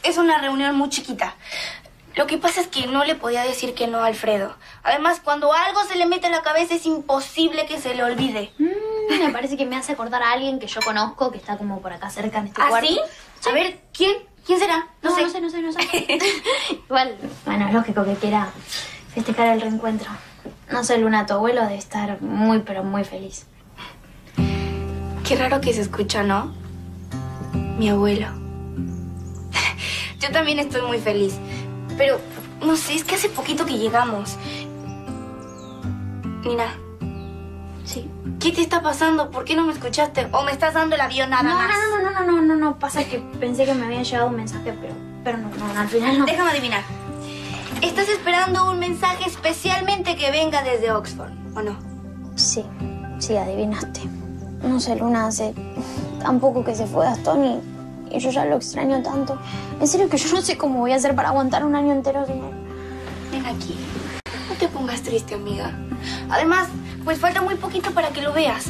Es una reunión muy chiquita. Lo que pasa es que no le podía decir que no a Alfredo. Además, cuando algo se le mete en la cabeza es imposible que se le olvide. Me parece que me hace acordar a alguien que yo conozco, que está como por acá cerca en este cuarto. ¿Sí? A ver, ¿quién? ¿Quién será? No sé. Igual, bueno, es lógico que quiera festejar el reencuentro. No sé, Luna, tu abuelo debe estar muy, pero muy feliz. Qué raro que se escucha, ¿no? Mi abuelo. Yo también estoy muy feliz. Pero, no sé, es que hace poquito que llegamos. Nina. Sí. ¿Qué te está pasando? ¿Por qué no me escuchaste? ¿O me estás dando el avión nada más? No. Pasa que pensé que me había llegado un mensaje, pero no, al final no. Déjame adivinar. ¿Estás esperando un mensaje especialmente que venga desde Oxford, o no? Sí, adivinaste. No sé, Luna, hace tan poco que se fue Gastón y yo ya lo extraño tanto. En serio que yo no sé cómo voy a hacer para aguantar un año entero sin él. Ven aquí. No te pongas triste, amiga. Además, pues falta muy poquito para que lo veas.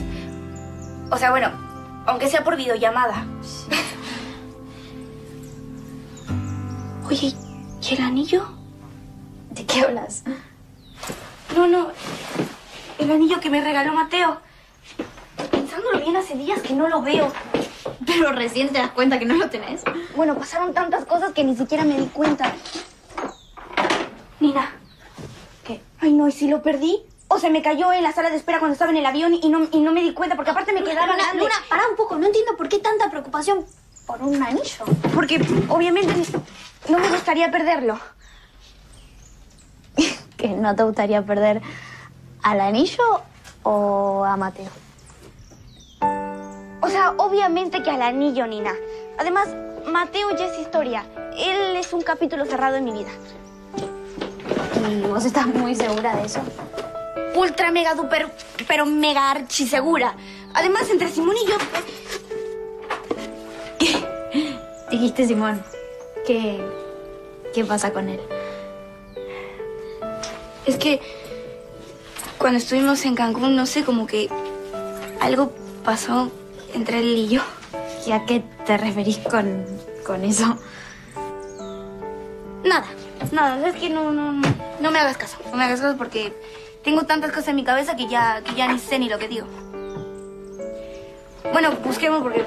O sea, bueno, aunque sea por videollamada. Sí. Oye, ¿y el anillo? ¿De qué hablas? No. El anillo que me regaló Mateo. Pensándolo bien, hace días que no lo veo. ¿Pero recién te das cuenta que no lo tenés? Bueno, pasaron tantas cosas que ni siquiera me di cuenta. Nina. ¿Qué? Ay, no, ¿y si lo perdí? O se me cayó en la sala de espera cuando estaba en el avión y no me di cuenta, porque aparte me quedaba grande. Luna, pará un poco. No entiendo por qué tanta preocupación por un anillo. Porque, obviamente, no me gustaría perderlo. ¿Que no te gustaría perder al anillo o a Mateo? O sea, obviamente que al anillo, Nina. Además, Mateo ya es historia. Él es un capítulo cerrado en mi vida. ¿Y vos estás muy segura de eso? Ultra mega duper, pero mega archi segura. Además, entre Simón y yo... Dijiste Simón. ¿Qué pasa con él? Es que cuando estuvimos en Cancún, no sé, como que algo pasó entre él y yo. ¿Y a qué te referís con eso? Nada, es que no me hagas caso. No me hagas caso porque tengo tantas cosas en mi cabeza que ya ni sé ni lo que digo. Bueno, busquemos porque...